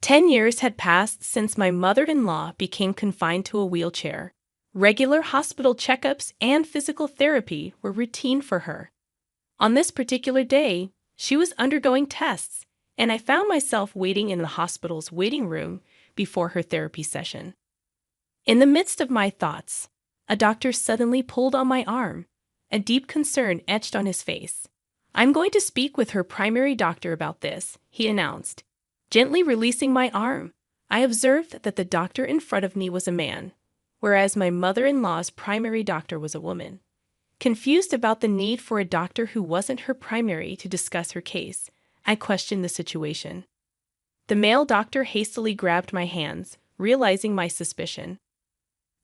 10 years had passed since my mother-in-law became confined to a wheelchair. Regular hospital checkups and physical therapy were routine for her. On this particular day, she was undergoing tests, and I found myself waiting in the hospital's waiting room before her therapy session. In the midst of my thoughts, a doctor suddenly pulled on my arm, a deep concern etched on his face. "I'm going to speak with her primary doctor about this," he announced. Gently releasing my arm, I observed that the doctor in front of me was a man, whereas my mother-in-law's primary doctor was a woman. Confused about the need for a doctor who wasn't her primary to discuss her case, I questioned the situation. The male doctor hastily grabbed my hands, realizing my suspicion.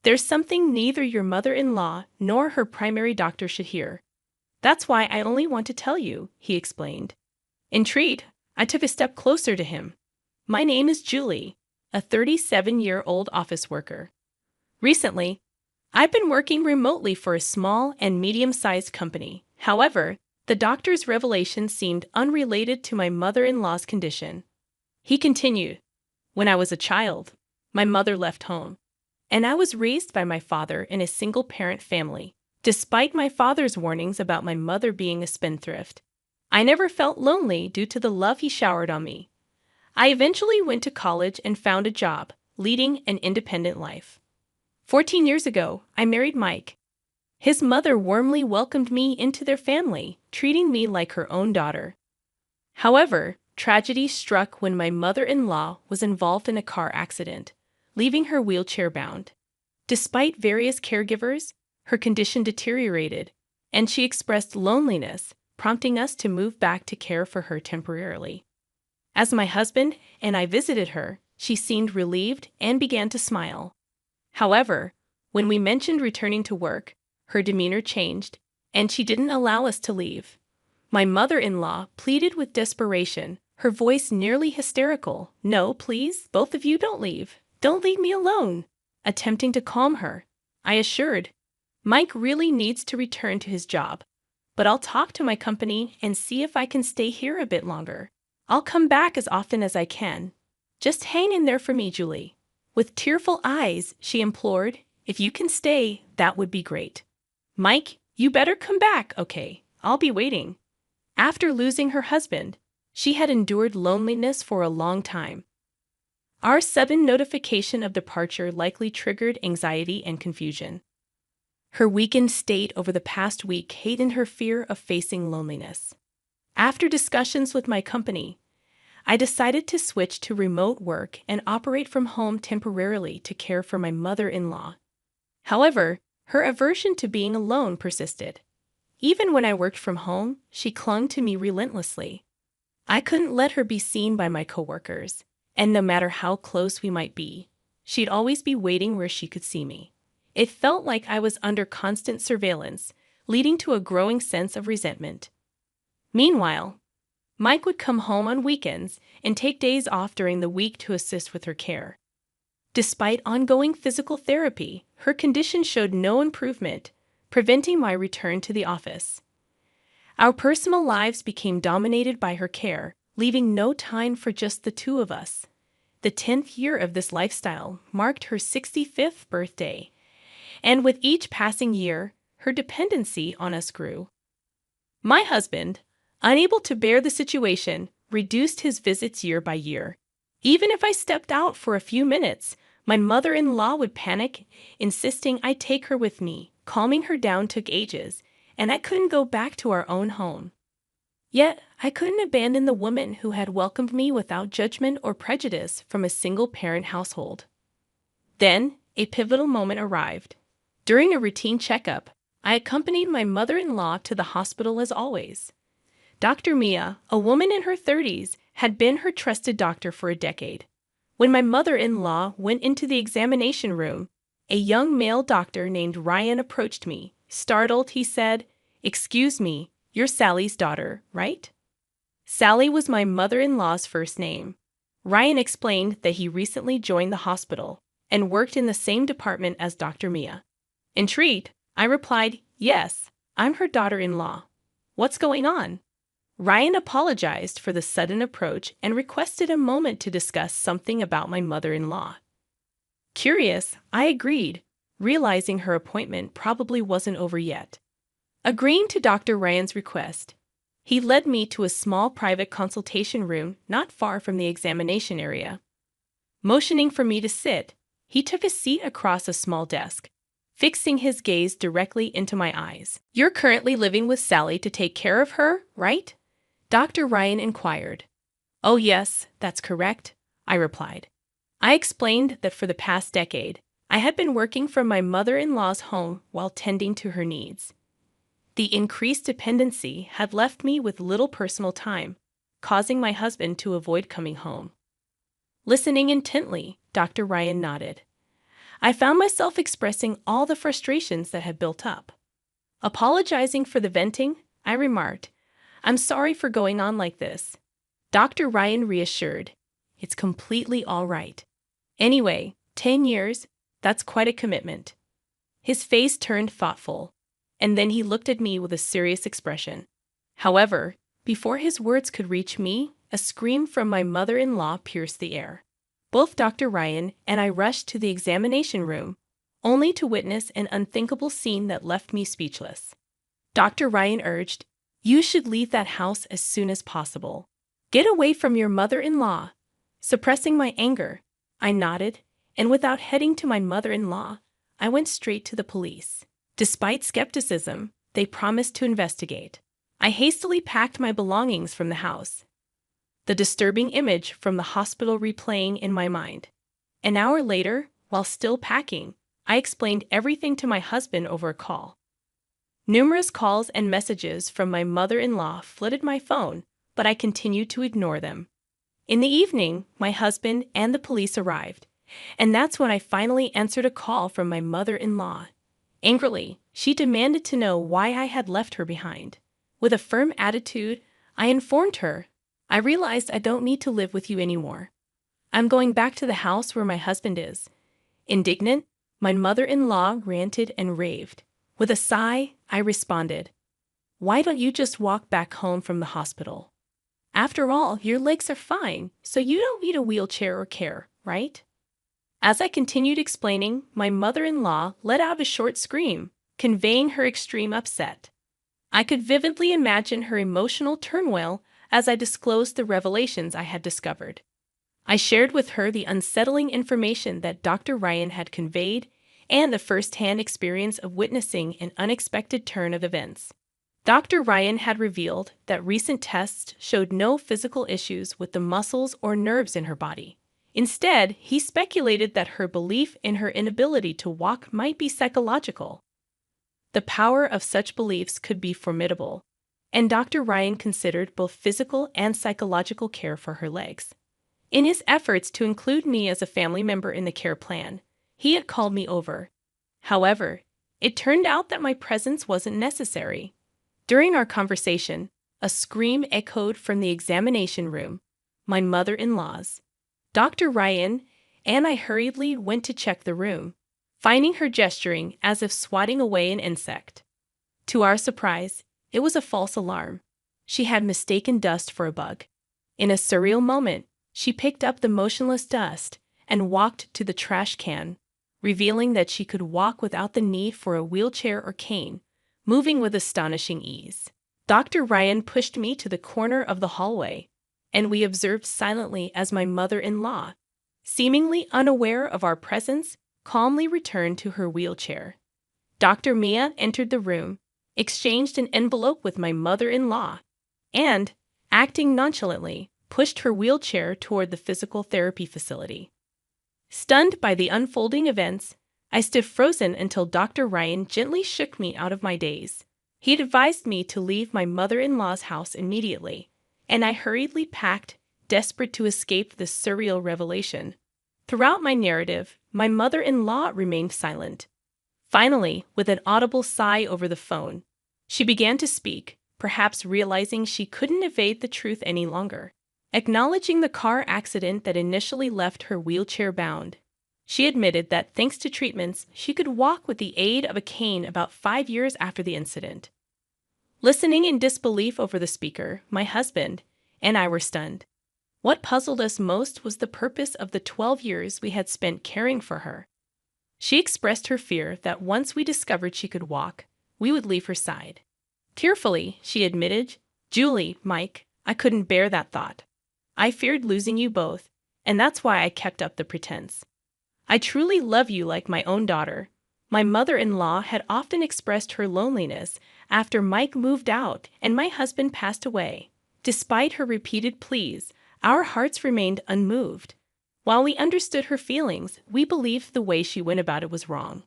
"There's something neither your mother-in-law nor her primary doctor should hear. That's why I only want to tell you," he explained. Intrigued, I took a step closer to him. "My name is Julie, a 37-year-old office worker. Recently, I've been working remotely for a small and medium-sized company. However, the doctor's revelation seemed unrelated to my mother-in-law's condition." He continued, "When I was a child, my mother left home, and I was raised by my father in a single-parent family. Despite my father's warnings about my mother being a spendthrift, I never felt lonely due to the love he showered on me. I eventually went to college and found a job, leading an independent life. 14 years ago, I married Mike. His mother warmly welcomed me into their family, treating me like her own daughter. However, tragedy struck when my mother-in-law was involved in a car accident, leaving her wheelchair-bound. Despite various caregivers, her condition deteriorated, and she expressed loneliness, prompting us to move back to care for her temporarily. As my husband and I visited her, she seemed relieved and began to smile. However, when we mentioned returning to work, her demeanor changed, and she didn't allow us to leave. My mother-in-law pleaded with desperation, her voice nearly hysterical. "No, please, both of you don't leave. Don't leave me alone." Attempting to calm her, I assured, "Mike really needs to return to his job, but I'll talk to my company and see if I can stay here a bit longer. I'll come back as often as I can. Just hang in there for me, Julie." With tearful eyes, she implored, "If you can stay, that would be great. Mike, you better come back, okay? I'll be waiting." After losing her husband, she had endured loneliness for a long time. Our sudden notification of departure likely triggered anxiety and confusion. Her weakened state over the past week heightened her fear of facing loneliness. After discussions with my company, I decided to switch to remote work and operate from home temporarily to care for my mother-in-law. However, her aversion to being alone persisted. Even when I worked from home, she clung to me relentlessly. I couldn't let her be seen by my coworkers, and no matter how close we might be, she'd always be waiting where she could see me. It felt like I was under constant surveillance, leading to a growing sense of resentment. Meanwhile, Mike would come home on weekends and take days off during the week to assist with her care. Despite ongoing physical therapy, her condition showed no improvement, preventing my return to the office. Our personal lives became dominated by her care, leaving no time for just the two of us. The 10th year of this lifestyle marked her 65th birthday, and with each passing year, her dependency on us grew. My husband, unable to bear the situation, reduced his visits year by year. Even if I stepped out for a few minutes, my mother-in-law would panic, insisting I take her with me. Calming her down took ages, and I couldn't go back to our own home. Yet, I couldn't abandon the woman who had welcomed me without judgment or prejudice from a single-parent household. Then, a pivotal moment arrived. During a routine checkup, I accompanied my mother-in-law to the hospital as always. Dr. Mia, a woman in her 30s, had been her trusted doctor for a decade. When my mother-in-law went into the examination room, a young male doctor named Ryan approached me. Startled, he said, "Excuse me, you're Sally's daughter, right?" Sally was my mother-in-law's first name. Ryan explained that he recently joined the hospital and worked in the same department as Dr. Mia. Intrigued, I replied, "Yes, I'm her daughter-in-law. What's going on?" Ryan apologized for the sudden approach and requested a moment to discuss something about my mother-in-law. Curious, I agreed, realizing her appointment probably wasn't over yet. Agreeing to Dr. Ryan's request, he led me to a small private consultation room not far from the examination area. Motioning for me to sit, he took a seat across a small desk, fixing his gaze directly into my eyes. "You're currently living with Sally to take care of her, right?" Dr. Ryan inquired. "Oh yes, that's correct," I replied. I explained that for the past decade, I had been working from my mother-in-law's home while tending to her needs. The increased dependency had left me with little personal time, causing my husband to avoid coming home. Listening intently, Dr. Ryan nodded. I found myself expressing all the frustrations that had built up. Apologizing for the venting, I remarked, "I'm sorry for going on like this." Dr. Ryan reassured, "It's completely all right. Anyway, 10 years, that's quite a commitment." His face turned thoughtful, and then he looked at me with a serious expression. However, before his words could reach me, a scream from my mother-in-law pierced the air. Both Dr. Ryan and I rushed to the examination room, only to witness an unthinkable scene that left me speechless. Dr. Ryan urged, "You should leave that house as soon as possible. Get away from your mother-in-law." Suppressing my anger, I nodded, and without heading to my mother-in-law, I went straight to the police. Despite skepticism, they promised to investigate. I hastily packed my belongings from the house, the disturbing image from the hospital replaying in my mind. An hour later, while still packing, I explained everything to my husband over a call. Numerous calls and messages from my mother-in-law flooded my phone, but I continued to ignore them. In the evening, my husband and the police arrived, and that's when I finally answered a call from my mother-in-law. Angrily, she demanded to know why I had left her behind. With a firm attitude, I informed her, "I realized I don't need to live with you anymore. I'm going back to the house where my husband is." Indignant, my mother-in-law ranted and raved. With a sigh, I responded, "Why don't you just walk back home from the hospital? After all, your legs are fine, so you don't need a wheelchair or care, right?" As I continued explaining, my mother-in-law let out a short scream, conveying her extreme upset. I could vividly imagine her emotional turmoil as I disclosed the revelations I had discovered. I shared with her the unsettling information that Dr. Ryan had conveyed and the first-hand experience of witnessing an unexpected turn of events. Dr. Ryan had revealed that recent tests showed no physical issues with the muscles or nerves in her body. Instead, he speculated that her belief in her inability to walk might be psychological. The power of such beliefs could be formidable, and Dr. Ryan considered both physical and psychological care for her legs. In his efforts to include me as a family member in the care plan, he had called me over. However, it turned out that my presence wasn't necessary. During our conversation, a scream echoed from the examination room, my mother-in-law's. Dr. Ryan and I hurriedly went to check the room, finding her gesturing as if swatting away an insect. To our surprise, it was a false alarm. She had mistaken dust for a bug. In a surreal moment, she picked up the motionless dust and walked to the trash can, revealing that she could walk without the need for a wheelchair or cane, moving with astonishing ease. Dr. Ryan pushed me to the corner of the hallway, and we observed silently as my mother-in-law, seemingly unaware of our presence, calmly returned to her wheelchair. Dr. Mia entered the room, exchanged an envelope with my mother-in-law, and, acting nonchalantly, pushed her wheelchair toward the physical therapy facility. Stunned by the unfolding events, I stood frozen until Dr. Ryan gently shook me out of my daze. He had advised me to leave my mother-in-law's house immediately, and I hurriedly packed, desperate to escape this surreal revelation. Throughout my narrative, my mother-in-law remained silent. Finally, with an audible sigh over the phone, she began to speak, perhaps realizing she couldn't evade the truth any longer. Acknowledging the car accident that initially left her wheelchair-bound, she admitted that thanks to treatments, she could walk with the aid of a cane about 5 years after the incident. Listening in disbelief over the speaker, my husband and I were stunned. What puzzled us most was the purpose of the 12 years we had spent caring for her. She expressed her fear that once we discovered she could walk, we would leave her side. Tearfully, she admitted, "Julie, Mike, I couldn't bear that thought. I feared losing you both, and that's why I kept up the pretense. I truly love you like my own daughter." My mother-in-law had often expressed her loneliness after Mike moved out and my husband passed away. Despite her repeated pleas, our hearts remained unmoved. While we understood her feelings, we believed the way she went about it was wrong.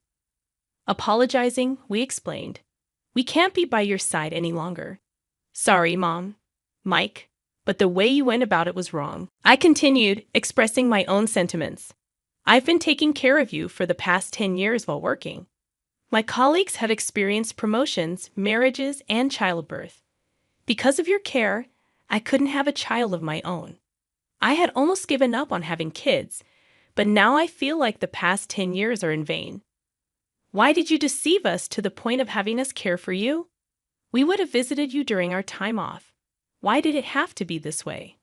Apologizing, we explained, "We can't be by your side any longer. Sorry, Mom, Mike, but the way you went about it was wrong." I continued, expressing my own sentiments. "I've been taking care of you for the past 10 years while working. My colleagues have experienced promotions, marriages, and childbirth. Because of your care, I couldn't have a child of my own. I had almost given up on having kids, but now I feel like the past 10 years are in vain. Why did you deceive us to the point of having us care for you? We would have visited you during our time off. Why did it have to be this way?"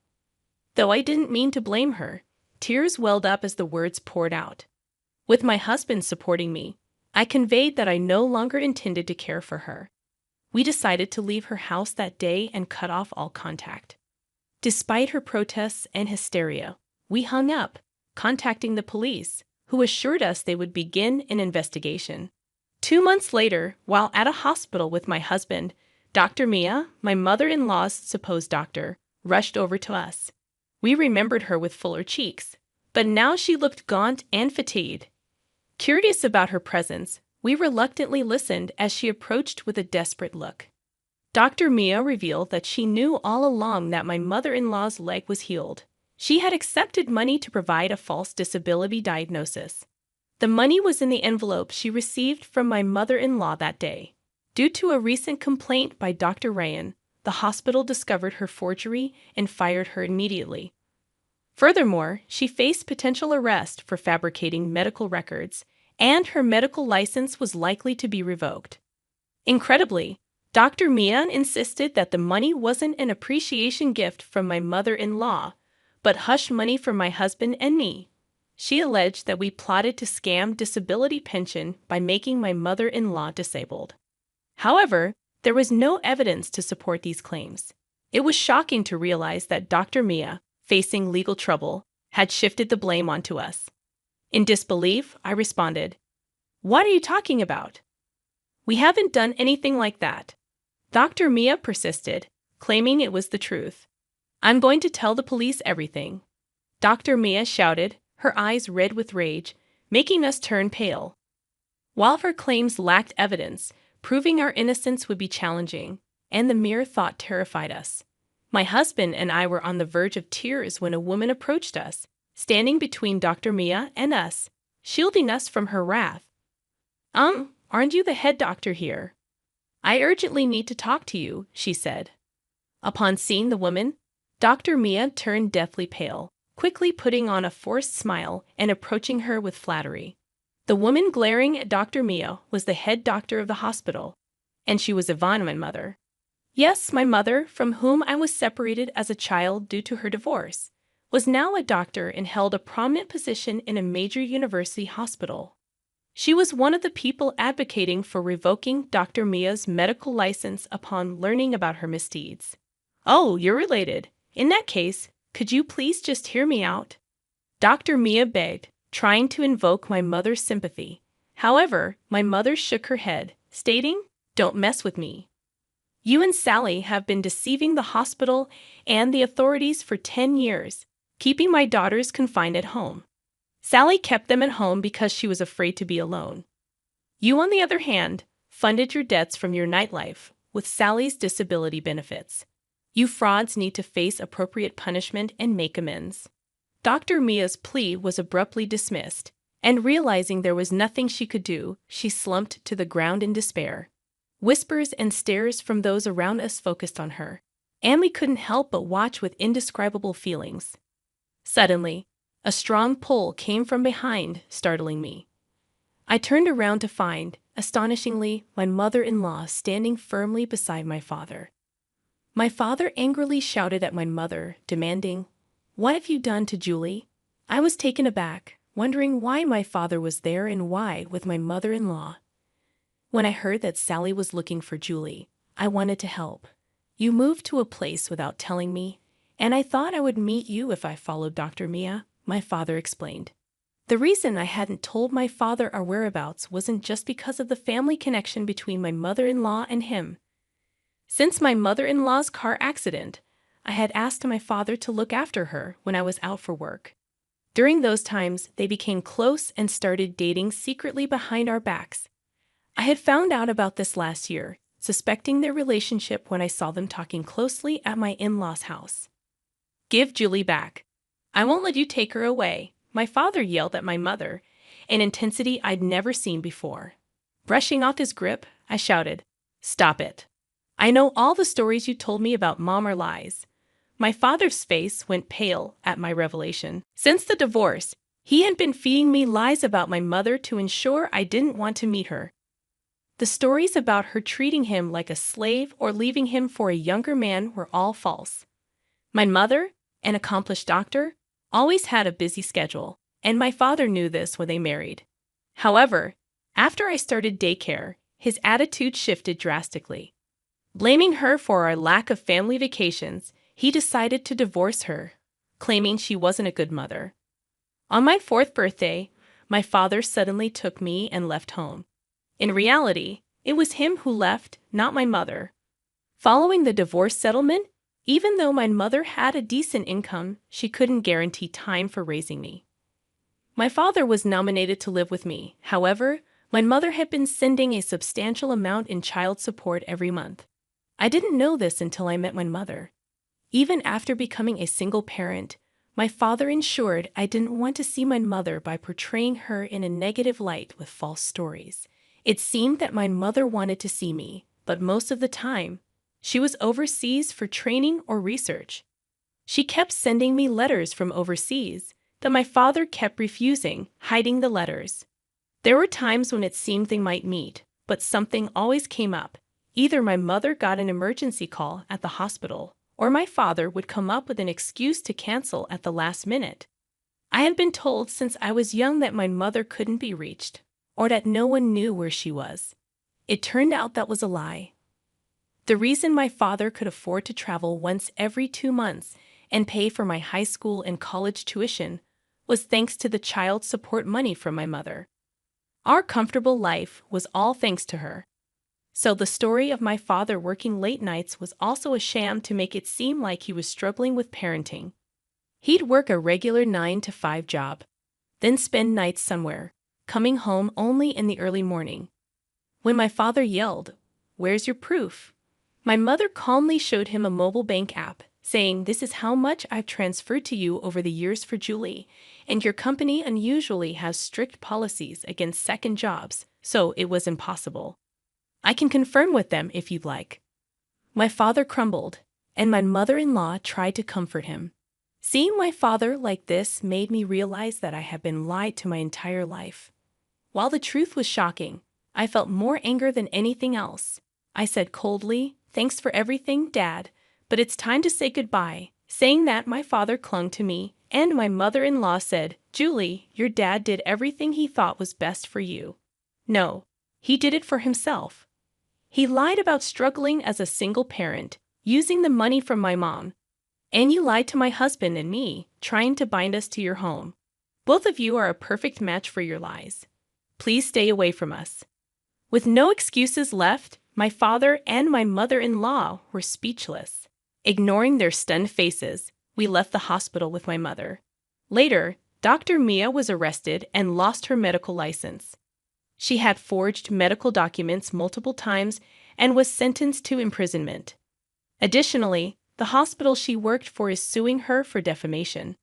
Though I didn't mean to blame her, tears welled up as the words poured out. With my husband supporting me, I conveyed that I no longer intended to care for her. We decided to leave her house that day and cut off all contact. Despite her protests and hysteria, we hung up, contacting the police, who assured us they would begin an investigation. 2 months later, while at a hospital with my husband, Dr. Mia, my mother-in-law's supposed doctor, rushed over to us. We remembered her with fuller cheeks, but now she looked gaunt and fatigued. Curious about her presence, we reluctantly listened as she approached with a desperate look. Dr. Mia revealed that she knew all along that my mother-in-law's leg was healed. She had accepted money to provide a false disability diagnosis. The money was in the envelope she received from my mother-in-law that day. Due to a recent complaint by Dr. Ryan, the hospital discovered her forgery and fired her immediately. Furthermore, she faced potential arrest for fabricating medical records, and her medical license was likely to be revoked. Incredibly, Dr. Mia insisted that the money wasn't an appreciation gift from my mother-in-law, but hush money from my husband and me. She alleged that we plotted to scam disability pension by making my mother-in-law disabled. However, there was no evidence to support these claims. It was shocking to realize that Dr. Mia, facing legal trouble, had shifted the blame onto us. In disbelief, I responded, "What are you talking about? We haven't done anything like that." Dr. Mia persisted, claiming it was the truth. "I'm going to tell the police everything," Dr. Mia shouted, her eyes red with rage, making us turn pale. While her claims lacked evidence, proving our innocence would be challenging, and the mere thought terrified us. My husband and I were on the verge of tears when a woman approached us, standing between Dr. Mia and us, shielding us from her wrath. Aren't you the head doctor here? I urgently need to talk to you," she said. Upon seeing the woman, Dr. Mia turned deathly pale, quickly putting on a forced smile and approaching her with flattery. The woman glaring at Dr. Mia was the head doctor of the hospital, and she was Yvonne, my mother. Yes, my mother, from whom I was separated as a child due to her divorce, was now a doctor and held a prominent position in a major university hospital. She was one of the people advocating for revoking Dr. Mia's medical license upon learning about her misdeeds. "Oh, you're related. In that case, could you please just hear me out?" Dr. Mia begged, trying to invoke my mother's sympathy. However, my mother shook her head, stating, "Don't mess with me. You and Sally have been deceiving the hospital and the authorities for 10 years, keeping my daughters confined at home. Sally kept them at home because she was afraid to be alone. You, on the other hand, funded your debts from your nightlife with Sally's disability benefits. You frauds need to face appropriate punishment and make amends." Dr. Mia's plea was abruptly dismissed, and realizing there was nothing she could do, she slumped to the ground in despair. Whispers and stares from those around us focused on her, and we couldn't help but watch with indescribable feelings. Suddenly, a strong pull came from behind, startling me. I turned around to find, Astonishingly, my mother-in-law standing firmly beside my father. My father angrily shouted at my mother, demanding, "What have you done to Julie?" I was taken aback, wondering why my father was there and why with my mother-in-law. When I heard that Sally was looking for Julie, I wanted to help. "You moved to a place without telling me, and I thought I would meet you if I followed Dr. Mia," my father explained. The reason I hadn't told my father our whereabouts wasn't just because of the family connection between my mother-in-law and him. Since my mother-in-law's car accident, I had asked my father to look after her when I was out for work. During those times, they became close and started dating secretly behind our backs. I had found out about this last year, suspecting their relationship when I saw them talking closely at my in-laws' house. "Give Julie back. I won't let you take her away," my father yelled at my mother, an intensity I'd never seen before. Brushing off his grip, I shouted, "Stop it. I know all the stories you told me about Mom are lies." My father's face went pale at my revelation. Since the divorce, he had been feeding me lies about my mother to ensure I didn't want to meet her. The stories about her treating him like a slave or leaving him for a younger man were all false. My mother, an accomplished doctor, always had a busy schedule, and my father knew this when they married. However, after I started daycare, his attitude shifted drastically. Blaming her for our lack of family vacations, he decided to divorce her, claiming she wasn't a good mother. On my 4th birthday, my father suddenly took me and left home. In reality, it was him who left, not my mother. Following the divorce settlement, even though my mother had a decent income, she couldn't guarantee time for raising me. My father was nominated to live with me. However, my mother had been sending a substantial amount in child support every month. I didn't know this until I met my mother. Even after becoming a single parent, my father ensured I didn't want to see my mother by portraying her in a negative light with false stories. It seemed that my mother wanted to see me, but most of the time, she was overseas for training or research. She kept sending me letters from overseas that my father kept refusing, hiding the letters. There were times when it seemed they might meet, but something always came up. Either my mother got an emergency call at the hospital, or my father would come up with an excuse to cancel at the last minute. I had been told since I was young that my mother couldn't be reached, or that no one knew where she was. It turned out that was a lie. The reason my father could afford to travel once every 2 months and pay for my high school and college tuition was thanks to the child support money from my mother. Our comfortable life was all thanks to her. So the story of my father working late nights was also a sham to make it seem like he was struggling with parenting. He'd work a regular 9-to-5 job, then spend nights somewhere, coming home only in the early morning. When my father yelled, "Where's your proof?" my mother calmly showed him a mobile bank app, saying, "This is how much I've transferred to you over the years for Julie, and your company unusually has strict policies against second jobs, so it was impossible. I can confirm with them if you'd like." My father crumbled, and my mother-in-law tried to comfort him. Seeing my father like this made me realize that I had been lied to my entire life. While the truth was shocking, I felt more anger than anything else. I said coldly, "Thanks for everything, Dad, but it's time to say goodbye." Saying that, my father clung to me, and my mother-in-law said, "Julie, your dad did everything he thought was best for you." No, he did it for himself. He lied about struggling as a single parent, using the money from my mom. And you lied to my husband and me, trying to bind us to your home. Both of you are a perfect match for your lies. Please stay away from us. With no excuses left, my father and my mother-in-law were speechless. Ignoring their stunned faces, we left the hospital with my mother. Later, Dr. Mia was arrested and lost her medical license. She had forged medical documents multiple times and was sentenced to imprisonment. Additionally, the hospital she worked for is suing her for defamation.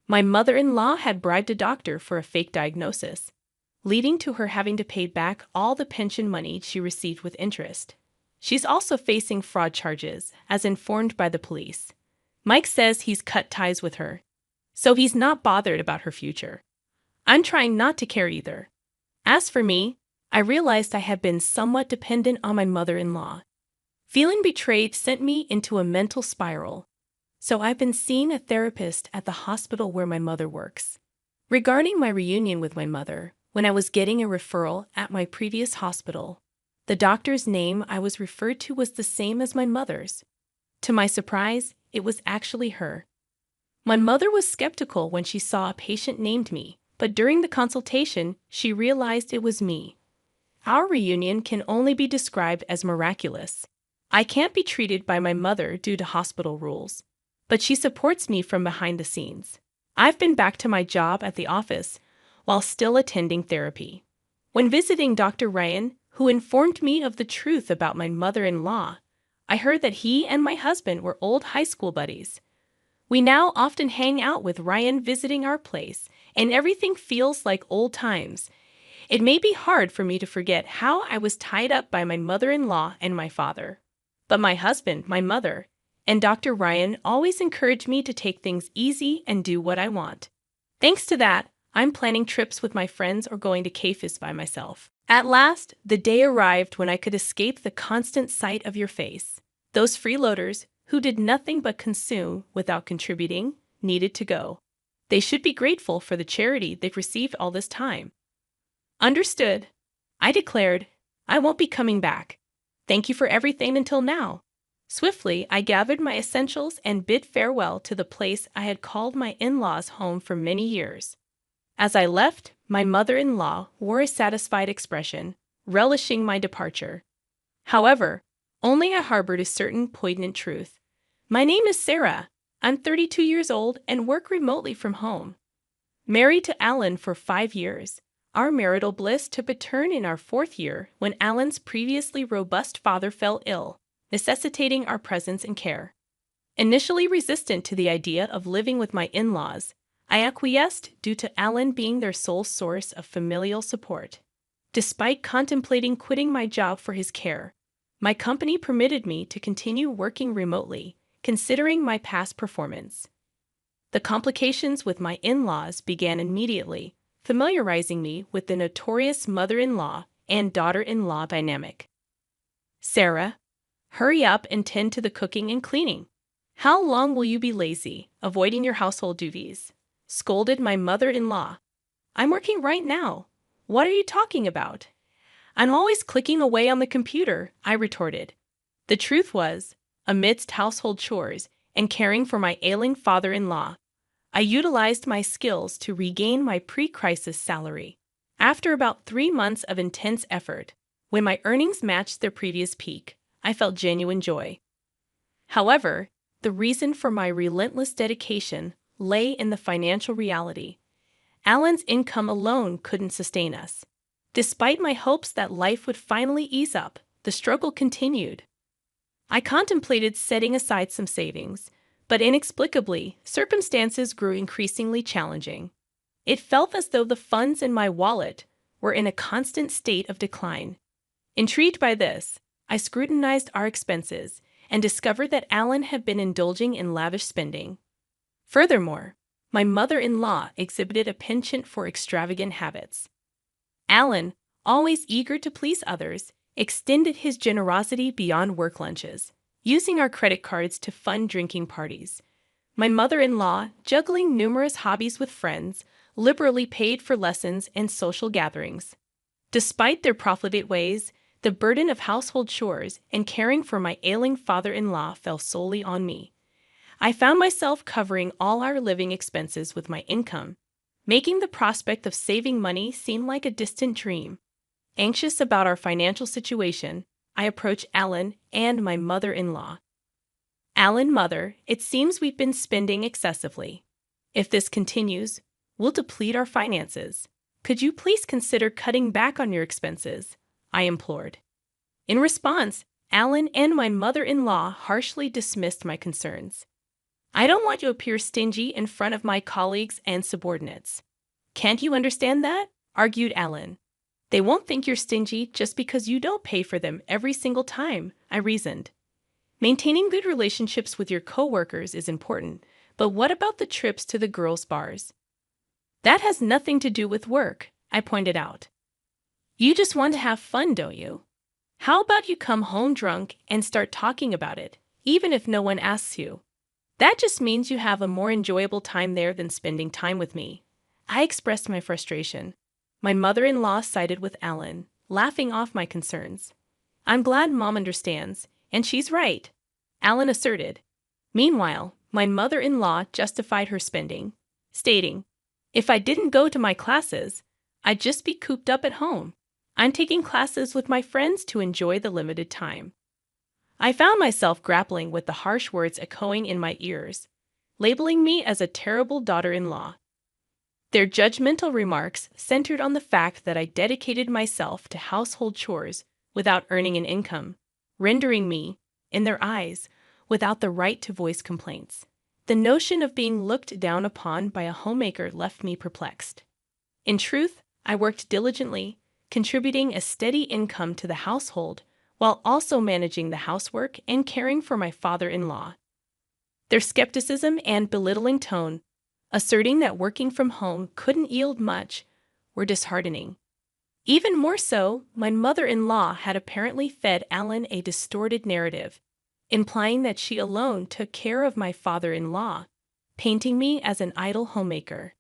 My mother-in-law had bribed a doctor for a fake diagnosis, leading to her having to pay back all the pension money she received with interest. She's also facing fraud charges, as informed by the police. Mike says he's cut ties with her, so he's not bothered about her future. I'm trying not to care either. As for me, I realized I had been somewhat dependent on my mother-in-law. Feeling betrayed sent me into a mental spiral. So I've been seeing a therapist at the hospital where my mother works. Regarding my reunion with my mother, when I was getting a referral at my previous hospital, the doctor's name I was referred to was the same as my mother's. To my surprise, it was actually her. My mother was skeptical when she saw a patient named me, but during the consultation, she realized it was me. Our reunion can only be described as miraculous. I can't be treated by my mother due to hospital rules, but she supports me from behind the scenes. I've been back to my job at the office while still attending therapy. When visiting Dr. Ryan, who informed me of the truth about my mother-in-law, I heard that he and my husband were old high school buddies. We now often hang out with Ryan visiting our place, and everything feels like old times. It may be hard for me to forget how I was tied up by my mother-in-law and my father. But my husband, my mother, and Dr. Ryan always encourage me to take things easy and do what I want. Thanks to that, I'm planning trips with my friends or going to cafes by myself. At last, the day arrived when I could escape the constant sight of your face. Those freeloaders, who did nothing but consume without contributing, needed to go. They should be grateful for the charity they've received all this time. Understood. I declared, I won't be coming back. Thank you for everything until now. Swiftly, I gathered my essentials and bid farewell to the place I had called my in-laws' home for many years. As I left, my mother-in-law wore a satisfied expression, relishing my departure. However, only I harbored a certain poignant truth. My name is Sarah. I'm 32 years old and work remotely from home. Married to Alan for 5 years, our marital bliss took a turn in our 4th year when Alan's previously robust father fell ill, necessitating our presence and care. Initially resistant to the idea of living with my in-laws, I acquiesced due to Alan being their sole source of familial support. Despite contemplating quitting my job for his care, my company permitted me to continue working remotely, considering my past performance. The complications with my in-laws began immediately, familiarizing me with the notorious mother-in-law and daughter-in-law dynamic. Sarah, hurry up and tend to the cooking and cleaning. How long will you be lazy, avoiding your household duties? Scolded my mother-in-law. I'm working right now. What are you talking about? I'm always clicking away on the computer, I retorted. The truth was, amidst household chores and caring for my ailing father-in-law, I utilized my skills to regain my pre-crisis salary. After about 3 months of intense effort, when my earnings matched their previous peak, I felt genuine joy. However, the reason for my relentless dedication lay in the financial reality. Alan's income alone couldn't sustain us. Despite my hopes that life would finally ease up, the struggle continued. I contemplated setting aside some savings, but inexplicably, circumstances grew increasingly challenging. It felt as though the funds in my wallet were in a constant state of decline. Intrigued by this, I scrutinized our expenses and discovered that Alan had been indulging in lavish spending. Furthermore, my mother-in-law exhibited a penchant for extravagant habits. Alan, always eager to please others, extended his generosity beyond work lunches, using our credit cards to fund drinking parties. My mother-in-law, juggling numerous hobbies with friends, liberally paid for lessons and social gatherings. Despite their profligate ways, the burden of household chores and caring for my ailing father-in-law fell solely on me. I found myself covering all our living expenses with my income, making the prospect of saving money seem like a distant dream. Anxious about our financial situation, I approached Alan and my mother-in-law. Alan, mother, it seems we've been spending excessively. If this continues, we'll deplete our finances. Could you please consider cutting back on your expenses? I implored. In response, Alan and my mother-in-law harshly dismissed my concerns. I don't want to appear stingy in front of my colleagues and subordinates. Can't you understand that? Argued Alan. They won't think you're stingy just because you don't pay for them every single time, I reasoned. Maintaining good relationships with your coworkers is important, but what about the trips to the girls' bars? That has nothing to do with work, I pointed out. You just want to have fun, don't you? How about you come home drunk and start talking about it, even if no one asks you? That just means you have a more enjoyable time there than spending time with me. I expressed my frustration. My mother-in-law sided with Alan, laughing off my concerns. I'm glad Mom understands, and she's right, Alan asserted. Meanwhile, my mother-in-law justified her spending, stating, if I didn't go to my classes, I'd just be cooped up at home. I'm taking classes with my friends to enjoy the limited time. I found myself grappling with the harsh words echoing in my ears, labeling me as a terrible daughter-in-law. Their judgmental remarks centered on the fact that I dedicated myself to household chores without earning an income, rendering me, in their eyes, without the right to voice complaints. The notion of being looked down upon by a homemaker left me perplexed. In truth, I worked diligently, contributing a steady income to the household while also managing the housework and caring for my father-in-law. Their skepticism and belittling tone, asserting that working from home couldn't yield much, were disheartening. Even more so, my mother-in-law had apparently fed Alan a distorted narrative, implying that she alone took care of my father-in-law, painting me as an idle homemaker.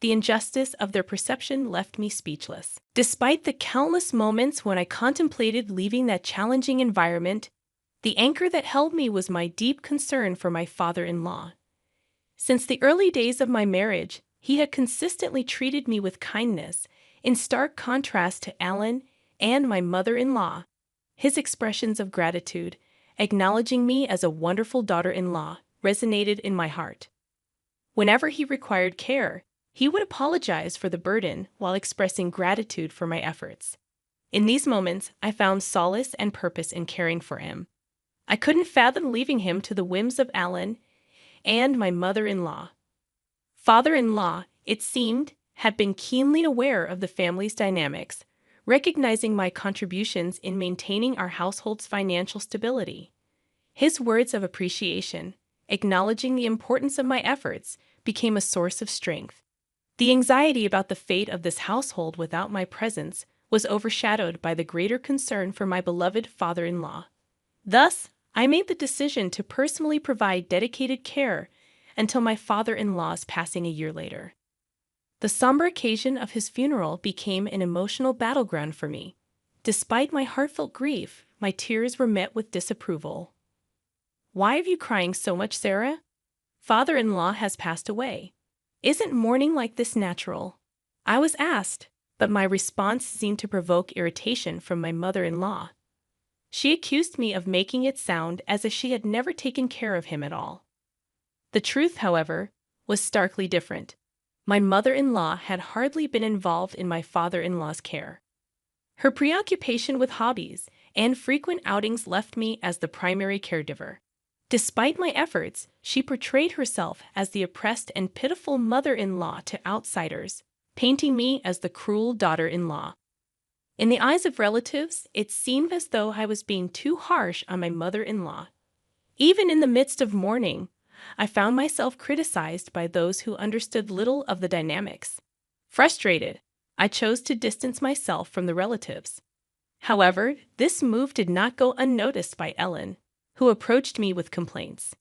The injustice of their perception left me speechless. Despite the countless moments when I contemplated leaving that challenging environment, the anchor that held me was my deep concern for my father-in-law. Since the early days of my marriage, he had consistently treated me with kindness, in stark contrast to Alan and my mother-in-law. His expressions of gratitude, acknowledging me as a wonderful daughter-in-law, resonated in my heart. Whenever he required care, he would apologize for the burden while expressing gratitude for my efforts. In these moments, I found solace and purpose in caring for him. I couldn't fathom leaving him to the whims of Alan and my mother-in-law. Father-in-law, it seemed, had been keenly aware of the family's dynamics, recognizing my contributions in maintaining our household's financial stability. His words of appreciation, acknowledging the importance of my efforts, became a source of strength. The anxiety about the fate of this household without my presence was overshadowed by the greater concern for my beloved father-in-law. Thus, I made the decision to personally provide dedicated care until my father-in-law's passing a year later. The somber occasion of his funeral became an emotional battleground for me. Despite my heartfelt grief, my tears were met with disapproval. "Why are you crying so much, Sarah? Father-in-law has passed away. Isn't mourning like this natural?" I was asked, but my response seemed to provoke irritation from my mother-in-law. She accused me of making it sound as if she had never taken care of him at all. The truth, however, was starkly different. My mother-in-law had hardly been involved in my father-in-law's care. Her preoccupation with hobbies and frequent outings left me as the primary caregiver. Despite my efforts, she portrayed herself as the oppressed and pitiful mother-in-law to outsiders, painting me as the cruel daughter-in-law. In the eyes of relatives, it seemed as though I was being too harsh on my mother-in-law. Even in the midst of mourning, I found myself criticized by those who understood little of the dynamics. Frustrated, I chose to distance myself from the relatives. However, this move did not go unnoticed by Ellen, who approached me with complaints.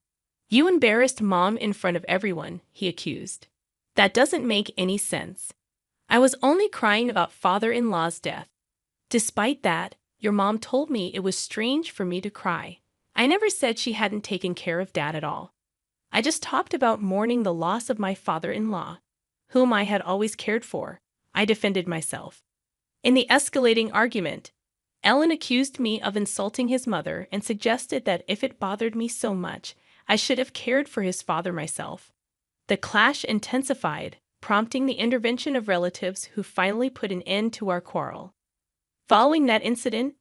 "You embarrassed Mom in front of everyone," he accused. "That doesn't make any sense. I was only crying about father-in-law's death. Despite that, your mom told me it was strange for me to cry. I never said she hadn't taken care of Dad at all. I just talked about mourning the loss of my father-in-law, whom I had always cared for," I defended myself. In the escalating argument, Ellen accused me of insulting his mother and suggested that if it bothered me so much, I should have cared for his father myself. The clash intensified, prompting the intervention of relatives who finally put an end to our quarrel. Following that incident,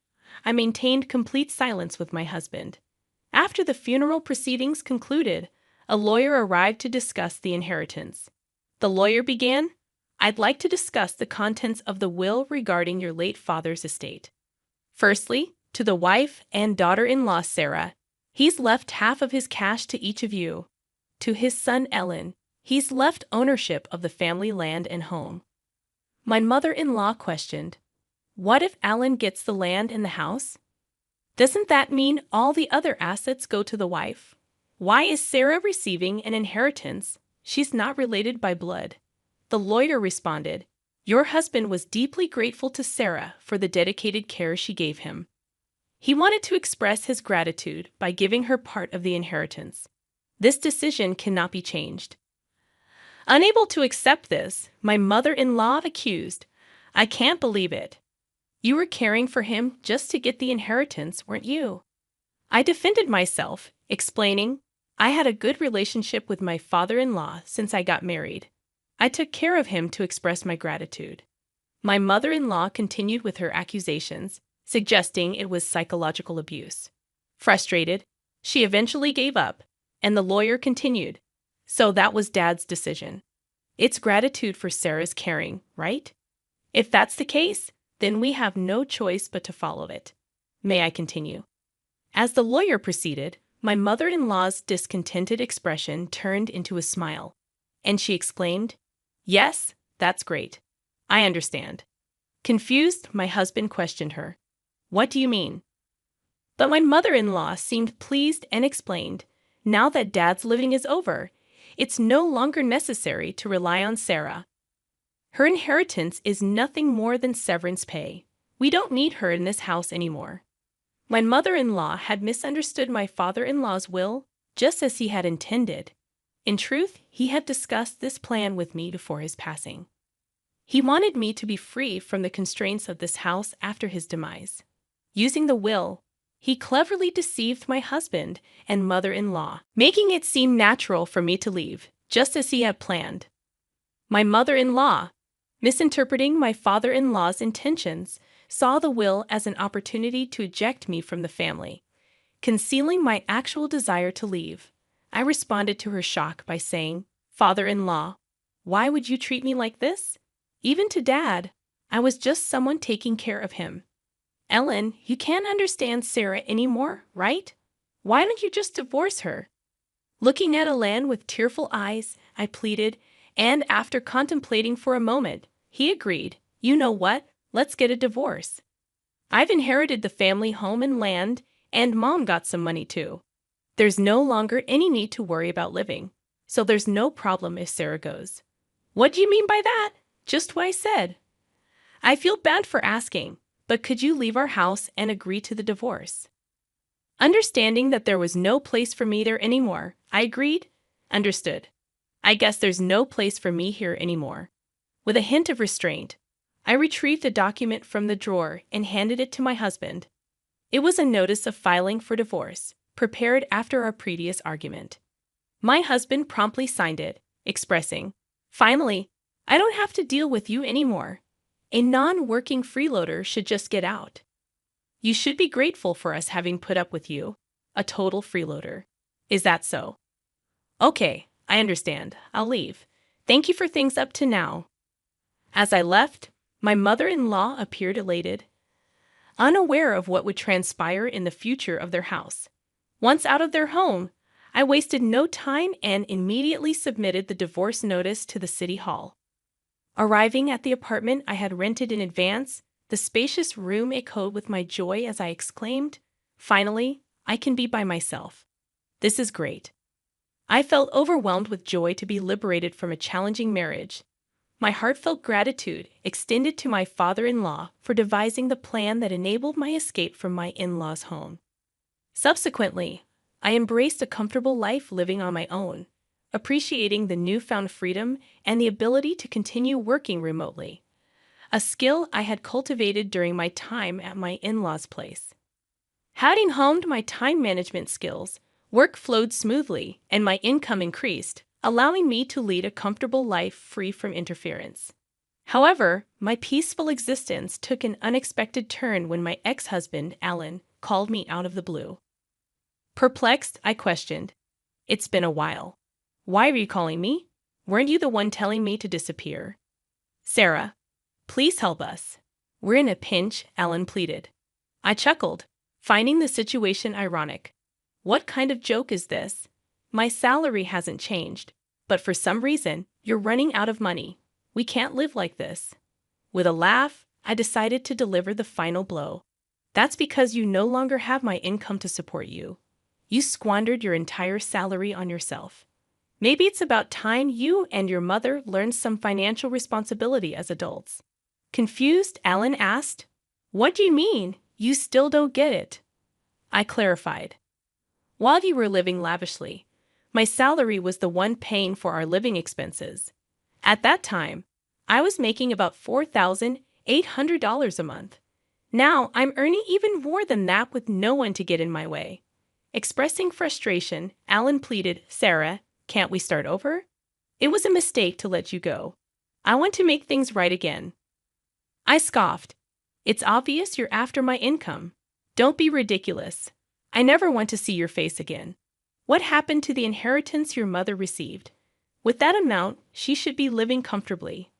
I maintained complete silence with my husband. After the funeral proceedings concluded, a lawyer arrived to discuss the inheritance. The lawyer began, "I'd like to discuss the contents of the will regarding your late father's estate. Firstly, to the wife and daughter-in-law Sarah, he's left half of his cash to each of you. To his son Ellen, he's left ownership of the family land and home." My mother-in-law questioned, What if Alan gets the land and the house? Doesn't that mean all the other assets go to the wife? Why is Sarah receiving an inheritance? She's not related by blood. The lawyer responded, "Your husband was deeply grateful to Sarah for the dedicated care she gave him. He wanted to express his gratitude by giving her part of the inheritance. This decision cannot be changed." Unable to accept this, my mother-in-law accused, "I can't believe it. You were caring for him just to get the inheritance, weren't you?" I defended myself, explaining, "I had a good relationship with my father-in-law since I got married. I took care of him to express my gratitude." My mother-in-law continued with her accusations, suggesting it was psychological abuse. Frustrated, she eventually gave up, and the lawyer continued, "So that was Dad's decision. It's gratitude for Sarah's caring, right? If that's the case, then we have no choice but to follow it. May I continue?" As the lawyer proceeded, my mother-in-law's discontented expression turned into a smile, and she exclaimed, "Yes, that's great. I understand." Confused, my husband questioned her, "What do you mean?" But my mother-in-law seemed pleased and explained, "Now that Dad's living is over, it's no longer necessary to rely on Sarah. Her inheritance is nothing more than severance pay. We don't need her in this house anymore." My mother-in-law had misunderstood my father-in-law's will, just as he had intended. In truth, he had discussed this plan with me before his passing. He wanted me to be free from the constraints of this house after his demise. Using the will, he cleverly deceived my husband and mother-in-law, making it seem natural for me to leave, just as he had planned. My mother-in-law, misinterpreting my father-in-law's intentions, saw the will as an opportunity to eject me from the family, concealing my actual desire to leave. I responded to her shock by saying, "Father-in-law, why would you treat me like this? Even to Dad, I was just someone taking care of him. Ellen, you can't understand Sarah anymore, right? Why don't you just divorce her?" Looking at Alan with tearful eyes, I pleaded, and after contemplating for a moment, he agreed, "You know what? Let's get a divorce. I've inherited the family home and land, and Mom got some money too. There's no longer any need to worry about living, so there's no problem if Sarah goes." "What do you mean by that?" "Just what I said. I feel bad for asking, but could you leave our house and agree to the divorce?" Understanding that there was no place for me there anymore, I agreed. "Understood. I guess there's no place for me here anymore." With a hint of restraint, I retrieved a document from the drawer and handed it to my husband. It was a notice of filing for divorce, prepared after our previous argument. My husband promptly signed it, expressing, "Finally, I don't have to deal with you anymore. A non-working freeloader should just get out. You should be grateful for us having put up with you, a total freeloader. Is that so?" "Okay, I understand. I'll leave. Thank you for things up to now." As I left, my mother-in-law appeared elated, unaware of what would transpire in the future of their house. Once out of their home, I wasted no time and immediately submitted the divorce notice to the city hall. Arriving at the apartment I had rented in advance, the spacious room echoed with my joy as I exclaimed, "Finally, I can be by myself. This is great." I felt overwhelmed with joy to be liberated from a challenging marriage. My heartfelt gratitude extended to my father-in-law for devising the plan that enabled my escape from my in-laws' home. Subsequently, I embraced a comfortable life living on my own, appreciating the newfound freedom and the ability to continue working remotely, a skill I had cultivated during my time at my in-laws' place. Having honed my time management skills, work flowed smoothly and my income increased, allowing me to lead a comfortable life free from interference. However, my peaceful existence took an unexpected turn when my ex-husband, Alan, called me out of the blue. Perplexed, I questioned, "It's been a while. Why are you calling me? Weren't you the one telling me to disappear?" "Sarah, please help us. We're in a pinch," Alan pleaded. I chuckled, finding the situation ironic. "What kind of joke is this? My salary hasn't changed, but for some reason, you're running out of money. We can't live like this." With a laugh, I decided to deliver the final blow. That's because you no longer have my income to support you. You squandered your entire salary on yourself. Maybe it's about time you and your mother learned some financial responsibility as adults." Confused, Alan asked, "What do you mean? You still don't get it?" I clarified. "While you were living lavishly, my salary was the one paying for our living expenses. At that time, I was making about $4,800 a month. Now I'm earning even more than that with no one to get in my way." Expressing frustration, Alan pleaded, "Sarah, can't we start over? It was a mistake to let you go. I want to make things right again." I scoffed. "It's obvious you're after my income. Don't be ridiculous. I never want to see your face again. What happened to the inheritance your mother received? With that amount, she should be living comfortably."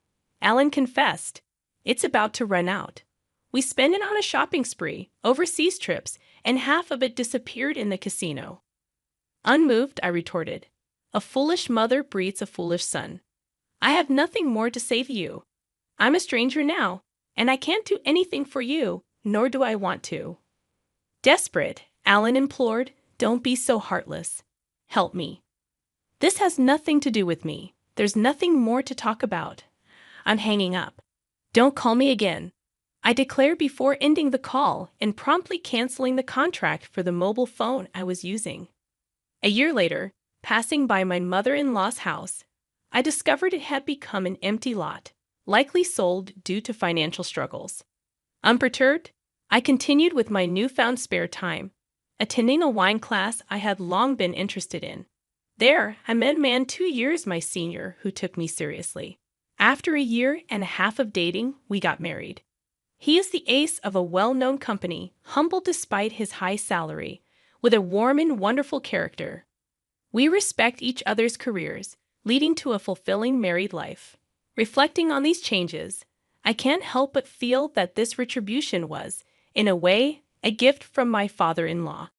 Alan confessed, "It's about to run out. We spent it on a shopping spree, overseas trips, and half of it disappeared in the casino." Unmoved, I retorted, "A foolish mother breeds a foolish son. I have nothing more to say to you. I'm a stranger now, and I can't do anything for you, nor do I want to." Desperate, Alan implored, "Don't be so heartless. Help me. This has nothing to do with me. There's nothing more to talk about. I'm hanging up. Don't call me again," I declared before ending the call and promptly canceling the contract for the mobile phone I was using. A year later, passing by my mother-in-law's house, I discovered it had become an empty lot, likely sold due to financial struggles. Unperturbed, I continued with my newfound spare time, attending a wine class I had long been interested in. There, I met a man 2 years my senior who took me seriously. After a year and a half of dating, we got married. He is the ace of a well-known company, humble despite his high salary, with a warm and wonderful character. We respect each other's careers, leading to a fulfilling married life. Reflecting on these changes, I can't help but feel that this retribution was, in a way, a gift from my father-in-law.